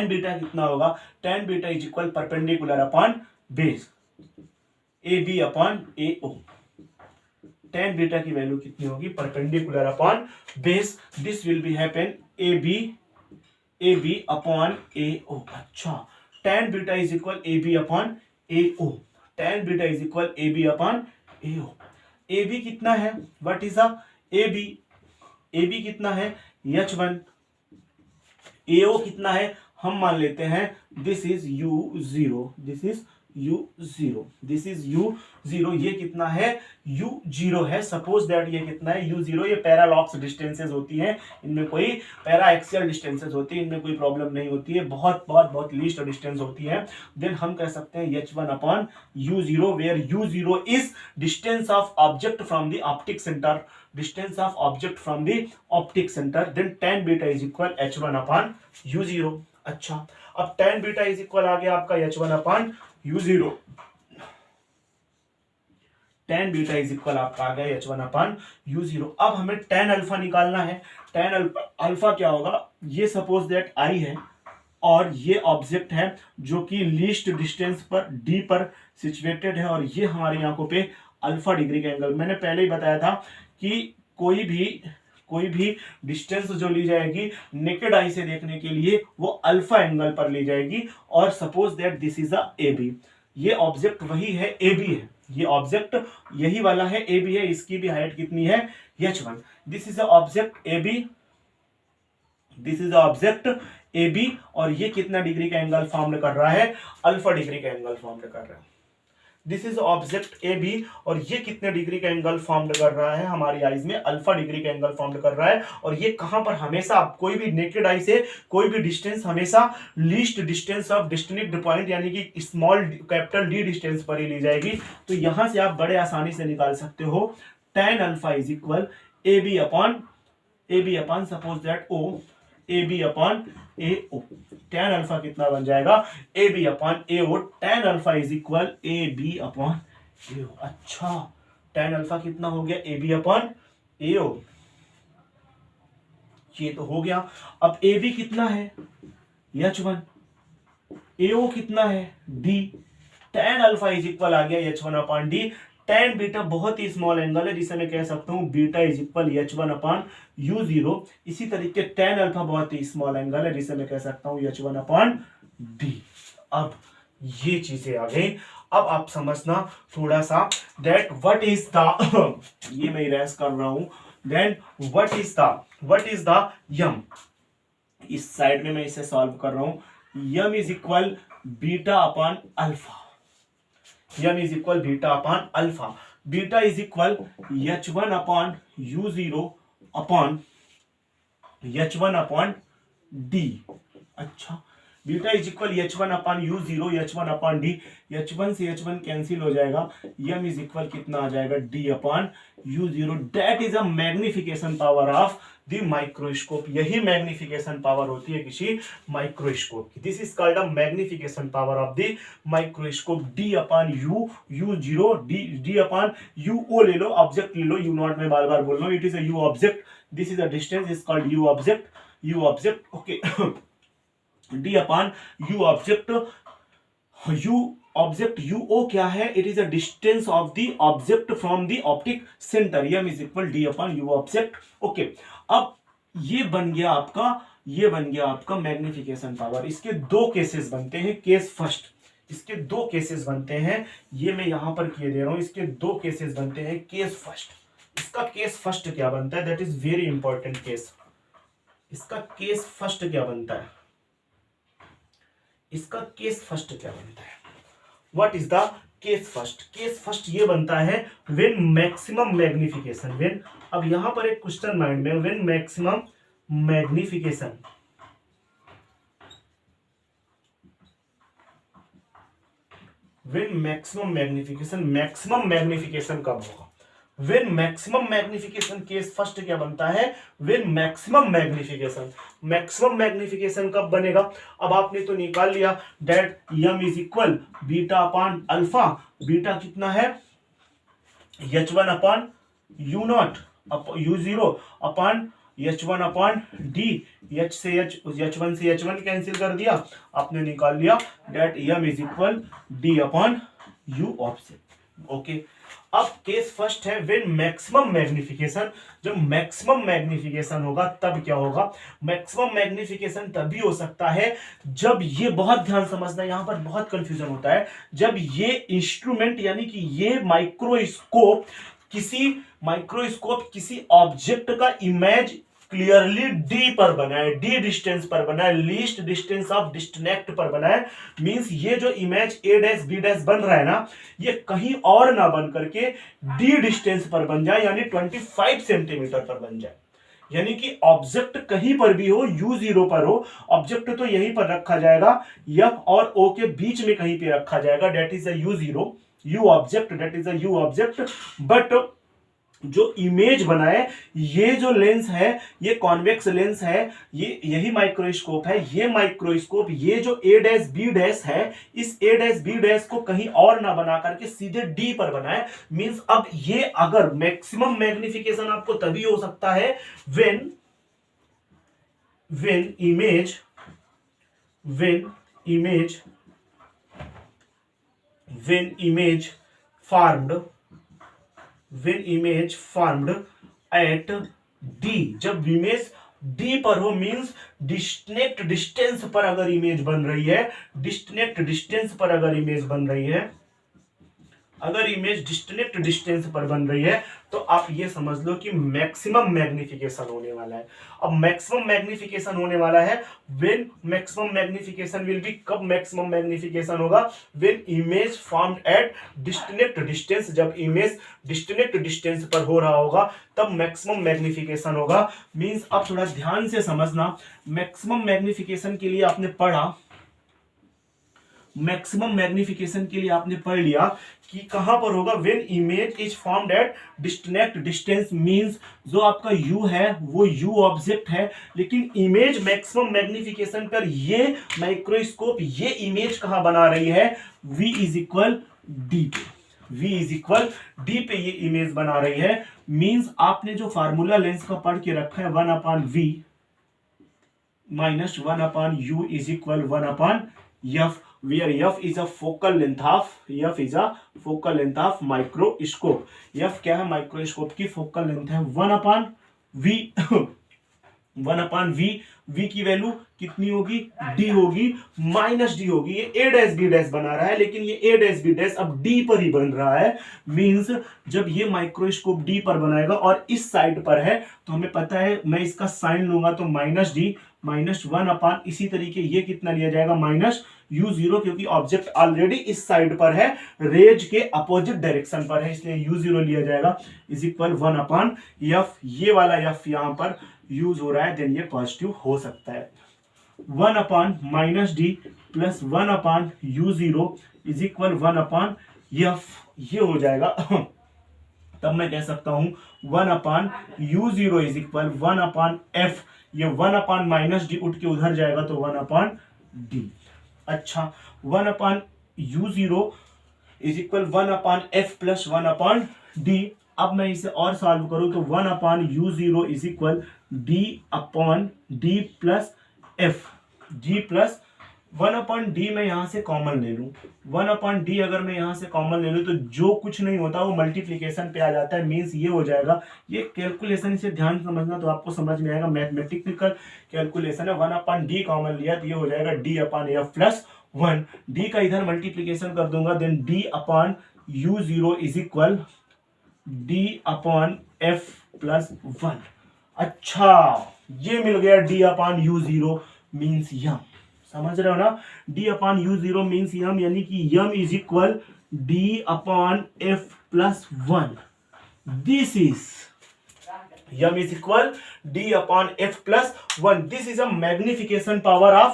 beta कितना होगा, tan beta is equal perpendicular upon base A B upon A O, tan beta की value कितनी होगी, perpendicular upon base, this will be happen A B upon A O. अच्छा, tan beta is equal A B upon A O, tan beta is equal A B upon A O. A B कितना है, what is a A B कितना है h1, ए ओ कितना है, हम मान लेते हैं this is u0, this is u0, ये कितना है u0 है। सपोज दैट ये कितना है u0, ये पैरालॉक्स डिस्टेंसेस होती हैं, इनमें कोई पैरा एक्सियल डिस्टेंसेस होती है, इनमें कोई प्रॉब्लम नहीं होती है, बहुत लीस्ट डिस्टेंस होती है। देन हम कह सकते हैं h1 upon u0, where u0 is distance of object from the optic centre, then tan beta is equal h1 upon u0। अच्छा, अब tan बीटा इज इक्वल आ गया आपका h1 upon u0, tan beta is equal आपका आ गया h1 upon u0। अब हमें tan अल्फा निकालना है। tan अल्फा क्या होगा, ये सपोज दैट I है और ये ऑब्जेक्ट है जो कि लीस्ट डिस्टेंस पर d पर सिचुएटेड है, और ये हमारी आंखों पे अल्फा डिग्री का एंगल, मैंने पहले ही बताया था कि कोई भी डिस्टेंस जो ली जाएगी नेकेड आई से देखने के लिए वो अल्फा एंगल पर ली जाएगी। और suppose that this is a A B, ये ऑब्जेक्ट वही है, ए बी है, ये ऑब्जेक्ट यही वाला है, ए बी है, इसकी भी हाइट कितनी है h1। This is a object A B, और ये कितना डिग्री का एंगल फॉर्म कर रहा है, अल्फा डिग्री का एंगल फॉर्म कर रहा है। This is object A B, और ये कितने डिग्री का एंगल फॉर्म कर रहा है, हमारी आईज में अल्फा डिग्री का एंगल फॉर्म कर रहा है। और ये कहां पर, हमेशा कोई भी नेकेड आई से कोई भी डिस्टेंस हमेशा least distance of distinct point यानी कि स्मॉल कैपिटल डी डिस्टेंस पर ही ली जाएगी। तो यहां से आप बड़े आसानी से निकाल सकते हो tan alpha is equal A B upon suppose that O, A B upon A O. tan alpha कितना बन जाएगा, A B upon A O, tan alpha is equal A B upon A O. अच्छा, tan alpha कितना हो गया, ए B upon A ओ, ये तो हो गया। अब ए बी कितना है h1, ए ओ कितना है d, tan alpha is equal आ गया h1 upon d। tan beta बहुत ही स्मॉल एंगल है, जिसे मैं कह सकता हूं beta is equal h1 upon u0। इसी तरीके tan अल्फा बहुत ही स्मॉल एंगल है, जिसे मैं कह सकता हूं h1 अपॉन d। अब ये चीजें आ गई। अब आप समझना थोड़ा सा दैट व्हाट इज द ये मैं इरेज कर रहा हूं, then what is the m, इस साइड में मैं इसे सॉल्व कर रहा हूं। M is equal beta upon alpha, Yama is equal beta upon alpha, beta is equal h1 upon u0 upon h1 upon d। अच्छा, beta is equal h1 upon u0, h1 upon d, h1 से h1 cancel हो जाएगा, यम is equal कितना आ जाएगा d upon u0। That is a magnification power of the microscope, यही magnification power होती है किसी माइक्रोस्कोप की। This is called a magnification power of the microscope. d upon u0, d upon u ले लो, object ले लो, u नॉट में बार बार बोल रहा हूं, it is a u object, this is a distance is called u object, okay. d upon u object, uo क्या है, it is a distance of the object from the optic centre, M is equal d upon u object, okay. अब ये बन गया आपका magnification power. इसके दो cases बनते हैं, केस फर्स्ट, इसके दो केसेस बनते हैं, ये मैं यहां पर किए दे रहा हूं, इसके दो केसेस बनते हैं। केस फर्स्ट, इसका केस फर्स्ट क्या बनता है, that is very important case. इसका केस फर्स्ट क्या बनता है, इसका केस फर्स्ट क्या बनता है, what is the case first. Case first ये बनता है व्हेन मैक्सिमम मैग्निफिकेशन, व्हेन, अब यहां पर एक क्वेश्चन माइंड में, when maximum magnification, when maximum magnification, maximum magnification कब होगा, when maximum magnification case first क्या बनता है, when maximum magnification, maximum magnification कब बनेगा, अब आपने तो निकाल लिया that m is equal beta upon alpha, beta कितना है h1 upon u not u0 upon h1 upon D, h से h1 से h1 कैंसिल कर दिया, आपने निकाल लिया that m is equal d upon u offset. Okay, अब केस फर्स्ट है व्हेन मैक्सिमम मैग्निफिकेशन, जब मैक्सिमम मैग्निफिकेशन होगा तब क्या होगा, मैक्सिमम मैग्निफिकेशन तभी हो सकता है जब ये, बहुत ध्यान समझना यहां पर बहुत कंफ्यूजन होता है, जब ये इंस्ट्रूमेंट यानी कि ये माइक्रोस्कोप किसी ऑब्जेक्ट का इमेज क्लियरली डी पर बनाए, डी डिस्टेंस पर बनाए, लीस्ट डिस्टेंस ऑफ डिस्कनेक्ट पर बनाए, मींस ये जो image A dash B dash बन रहा है ना, ये कहीं और ना बन करके डी डिस्टेंस पर बन जाए, यानी 25 सेंटीमीटर पर बन जाए, यानी कि ऑब्जेक्ट कहीं पर भी हो, u0 पर हो, ऑब्जेक्ट तो यहीं पर रखा जाएगा, f और o के बीच में कहीं पे रखा जाएगा, that is a u0, u object, that is a u object, but जो इमेज बनाए, ये जो लेंस है ये कॉन्वेक्स लेंस है, ये यही माइक्रोस्कोप है, ये माइक्रोस्कोप ये जो ए डैश बी डैश है, इस ए डैश बी डैश को कहीं और ना बना करके सीधे डी पर बनाए, मींस अब ये अगर मैक्सिमम मैग्निफिकेशन आपको तभी हो सकता है when image formed at D, जब इमेज D पर हो, मींस डिस्कनेक्ट डिस्टेंस पर अगर इमेज बन रही है, डिस्कनेक्ट डिस्टेंस पर अगर इमेज बन रही है, अगर इमेज डिस्कनेक्ट डिस्टेंस पर बन रही है, तो आप ये समझ लो कि मैक्सिमम मैग्निफिकेशन होने वाला है। अब मैक्सिमम मैग्निफिकेशन होने वाला है when maximum magnification will be, कब मैक्सिमम मैग्निफिकेशन होगा, when image formed eight disconnect distance, जब इमेज डिस्कनेक्ट डिस्टेंस पर हो रहा होगा तब मैक्सिमम मैग्निफिकेशन होगा। मींस अब थोड़ा ध्यान से समझना, मैक्सिमम मैग्निफिकेशन के लिए आपने पढ़ा, मैक्सिमम मैग्निफिकेशन के लिए आपने पढ़ लिया कि कहां पर होगा, when image is formed at disconnect distance, means जो आपका u है वो u ऑब्जेक्ट है, लेकिन इमेज मैक्सिमम मैग्निफिकेशन पर ये माइक्रोस्कोप ये इमेज कहां बना रही है, v इज इक्वल डी पे, v इज इक्वल डी पे ये इमेज बना रही है। मींस आपने जो फार्मूला लेंस का पढ़ के रखा है 1/v minus 1/u is equal 1/f, where f is a focal length of microscope, f क्या है, माइक्रोस्कोप की फोकल लेंथ है, 1/v 1/v, v की वैल्यू कितनी होगी, d होगी, माइनस d होगी, ये a डैश b डैश बना रहा है, लेकिन ये a डैश b डैश अब d पर ही बन रहा है, मींस जब ये माइक्रोस्कोप d पर बनाएगा और इस साइड पर है, तो हमें पता है मैं इसका साइन लूंगा तो माइनस d माइनस 1/, इसी तरीके ये कितना लिया जाएगा माइनस u0, क्योंकि ऑब्जेक्ट ऑलरेडी इस साइड पर है, रेज के अपोजिट डायरेक्शन पर है, इसलिए u0 लिया जाएगा इज इक्वल 1/f, ये वाला f यहां पर यूज हो रहा है, देन ये पॉजिटिव हो सकता है, 1/-d plus 1/u0 is equal 1/f, ये हो जाएगा तब मैं कह सकता हूं 1/u0 इज इक्वल 1/f, ये 1/-d उठ के उधर जाएगा तो 1/d। अच्छा, 1/u0 is equal 1/f plus 1/d, अब मैं इसे और सॉल्व करूं तो 1/u0 is equal d/d plus f, d plus 1/d मैं यहां से कॉमन ले लूं, 1/d अगर मैं यहां से कॉमन ले लूं तो जो कुछ नहीं होता वो मल्टीप्लीकेशन पे आ जाता है, मींस ये हो जाएगा, ये कैलकुलेशन इसे ध्यान समझना तो आपको समझ में आएगा, मैथमेटिकल कैलकुलेशन है, 1/d कॉमन लिया तो ये हो जाएगा d/f प्लस 1, d का इधर मल्टीप्लीकेशन कर दूंगा, then d/u0 is equal d/f plus 1। अच्छा, ये मिल गया d/u0 मींस यम, समझ रहे हो ना, d/u0 मींस यम, यानी कि m is equal d/f plus 1, this is m is equal d upon f plus 1. This is a magnification power of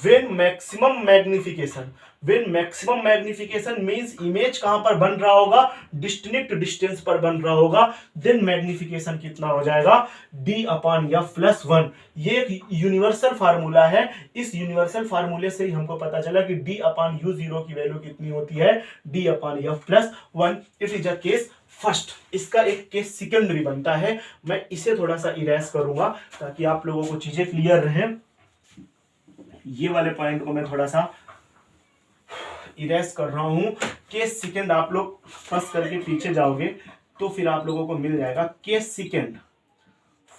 when maximum magnification. When maximum magnification means image कहां पर बन रहा होगा, distinct distance पर बन रहा होगा, देन मैग्निफिकेशन कितना हो जाएगा, d अपॉन f प्लस 1. ये एक यूनिवर्सल फार्मूला है. इस यूनिवर्सल फार्मूले से ही हमको पता चला कि d अपॉन u0 की वैल्यू कितनी होती है, d upon f plus 1. It is a case first. इसका एक केस सेकेंडरी बनता है. मैं इसे थोड़ा सा इरेज करूंगा ताकि आप लोगों को चीजें क्लियर रहे. ये वाले पॉइंट को मैं थोड़ा सा इरेज कर रहा हूं. केस सेकेंड आप लोग फर्स्ट करके पीछे जाओगे तो फिर आप लोगों को मिल जाएगा. केस सेकेंड,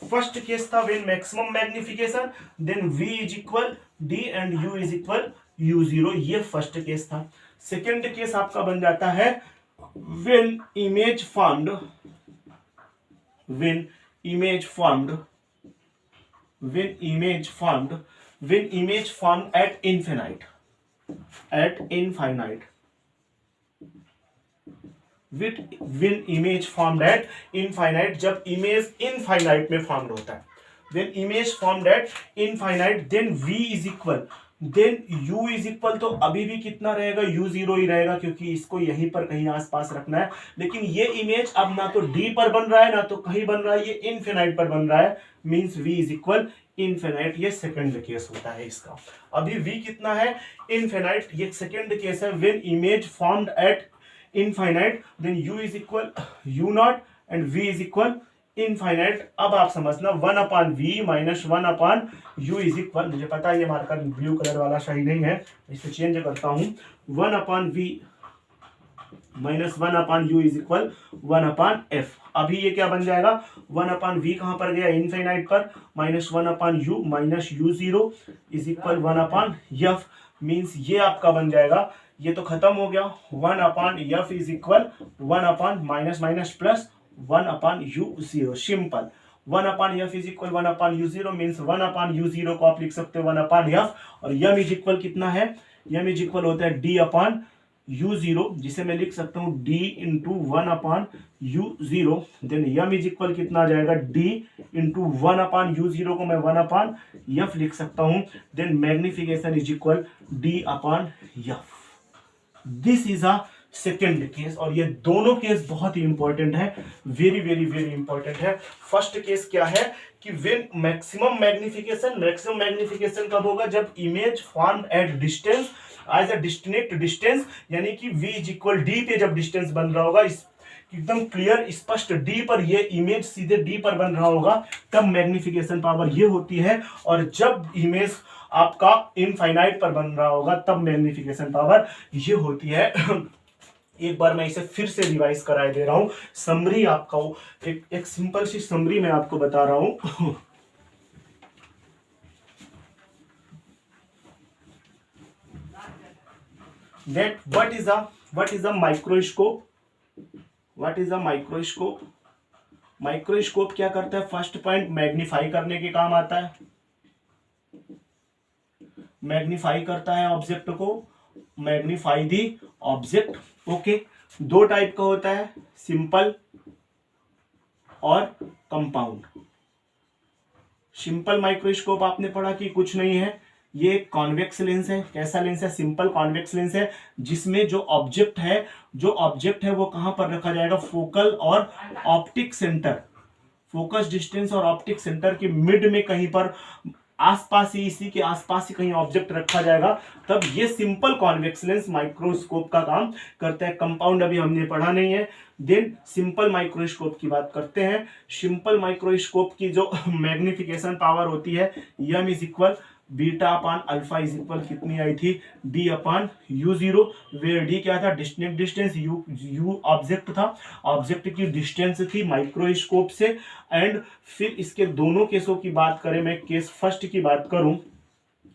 फर्स्ट केस था when maximum magnification, then v is equal d and u is equal u0. ये फर्स्ट केस था. सेकेंड केस आपका बन जाता है when image formed at infinite, when image formed at infinite, जब image infinite में formed होता है, when image formed at infinite, then v is equal, then u is equal, तो अभी भी कितना रहेगा, u0 ही रहेगा क्योंकि इसको यहीं पर कहीं आसपास रखना है. लेकिन ये इमेज अब ना तो d पर बन रहा है ना तो कहीं बन रहा है, ये इनफिनाइट पर बन रहा है, means v is equal infinite. ये सेकंड केस होता है इसका. अभी v कितना है, इनफिनाइट. ये सेकंड केस है when image formed at infinite, then u is equal u0 and v is equal infinite. अब आप समझना 1 upon V minus 1 upon U is equal, मुझे पता है ये मार्कर ब्लू कलर वाला सही नहीं है, इसे चेंज करता हूं. 1 upon V minus 1 upon U is equal 1 upon F. अभी ये क्या बन जाएगा, 1 अपॉन वी कहां पर गया, इनफाइनाइट पर, minus 1 upon you minus u0 is equal 1 upon F. Means ये आपका बन जाएगा, ये तो खत्म हो गया, 1 upon F is equal 1 upon minus minus plus 1 upon u0. Simple. 1 upon f is equal 1 upon u0 means 1 upon u0 को आप लिख सकते हो 1 अपॉन f. और m इज इक्वल कितना है, m इज इक्वल होता है d अपॉन u0, जिसे मैं लिख सकता हूँ d into 1 upon u0. Then m is equal कितना आ जाएगा, d इंटू 1 अपॉन u0 को मैं 1 अपॉन f लिख सकता हूँ. Then magnification is equal d upon f. This is a second case. और ये दोनों केस बहुत ही इंपॉर्टेंट है, वेरी वेरी वेरी इंपॉर्टेंट है. फर्स्ट केस क्या है कि व्हेन मैक्सिमम मैग्निफिकेशन कब होगा, जब image formed at distance as a distinct distance, यानी कि v इज इक्वल d पे जब डिस्टेंस बन रहा होगा, एकदम क्लियर स्पष्ट d पर, ये इमेज सीधे d पर बन रहा होगा, तब मैग्निफिकेशन पावर ये होती है. और जब इमेज आपका इनफाइनाइट पर बन रहा होगा तब मैग्निफिकेशन पावर ये होती है. एक बार मैं इसे फिर से रिवाइज कराए दे रहा हूं. समरी आपका एक सिंपल सी समरी मैं आपको बता रहा हूं. that what is a microscope. Microscope क्या करता है, फर्स्ट पॉइंट मैग्नीफाई करने के काम आता है, मैग्नीफाई करता है ऑब्जेक्ट को, मैग्नीफाई दी ऑब्जेक्ट. ओके, दो टाइप का होता है, सिंपल और कंपाउंड. सिंपल माइक्रोस्कोप आपने पढ़ा कि कुछ नहीं है, ये कॉन्वेक्स लेंस है. कैसा लेंस है, सिंपल कॉन्वेक्स लेंस है, जिसमें जो ऑब्जेक्ट है वो कहां पर रखा जाएगा, फोकल और ऑप्टिक सेंटर, फोकस डिस्टेंस और ऑप्टिक सेंटर के मिड में कहीं पर आसपास ही, इसी के आसपास ही कहीं ऑब्जेक्ट रखा जाएगा, तब ये सिंपल कॉन्वेक्स लेंस माइक्रोस्कोप का काम करता है. कंपाउंड अभी हमने पढ़ा नहीं है. देन सिंपल माइक्रोस्कोप की बात करते हैं. सिंपल माइक्रोस्कोप की जो मैग्निफिकेशन पावर होती है, m is equal beta upon alpha is equal कितनी आई थी, d upon u0, where d क्या था, डिस्टिंक्ट डिस्टेंस, u ऑब्जेक्ट था, ऑब्जेक्ट की डिस्टेंस थी माइक्रोस्कोप से. एंड फिर इसके दोनों केसों की बात करें, मैं केस फर्स्ट की बात करूं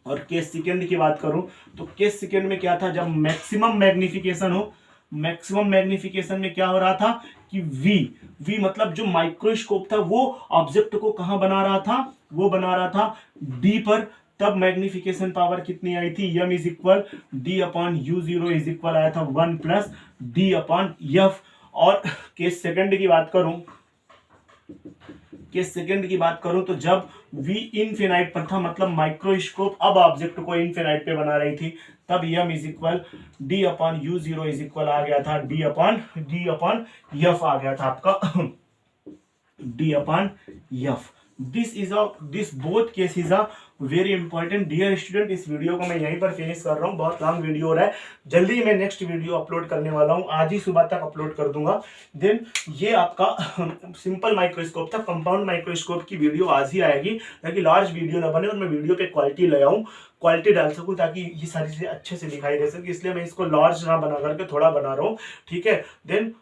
और केस सेकेंड की बात करूं, तो केस सेकेंड में क्या था, जब मैक्सिमम मैग्निफिकेशन हो, मैक्सिमम मैग्निफिकेशन में क्या हो रहा था कि v मतलब जो माइक्रोस्कोप था वो ऑब्जेक्ट को कहां बना रहा था, वो बना रहा था d पर, तब मैग्निफिकेशन पावर कितनी आई थी, m is equal d upon u0 is equal आया था 1 प्लस d अपॉन f. और केस सेकंड की बात करूं, केस सेकंड की बात करूं तो जब v इनफिनाइट पर था, मतलब माइक्रोस्कोप अब ऑब्जेक्ट को इनफिनाइट पे बना रही थी, तब m is equal d upon u zero is equal आ गया था d अपॉन यफ आ गया था आपका d upon F. This both case is a very important. Dear student, इस वीडियो को मैं यहीं पर फिनिश कर रहा हूँ, बहुत लॉन्ग वीडियो हो रहा है। जल्दी ही मैं नेक्स्ट वीडियो अपलोड करने वाला हूँ, आज ही सुबह तक अपलोड कर दूंगा। देन ये आपका सिंपल माइक्रोस्कोप था, कंपाउंड माइक्रोस्कोप की वीडियो आज ही आएगी, ताकि लार्ज वीडियो ना बने और मैं वीडियो पे क्वालिटी ले आऊँ, क्वालिटी डाल सकूं, ताकि ये सारी चीजें अच्छे से दिखाई दे सके, इसलिए मैं इसको लार्ज ना बना करके थोड़ा बना रहा हूँ, ठीक है। Then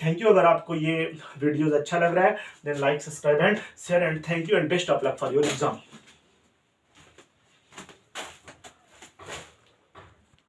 thank you. अगर आपको ये वीडियोस अच्छा लग रहा है then like, subscribe and share, and thank you and best of luck for your exam.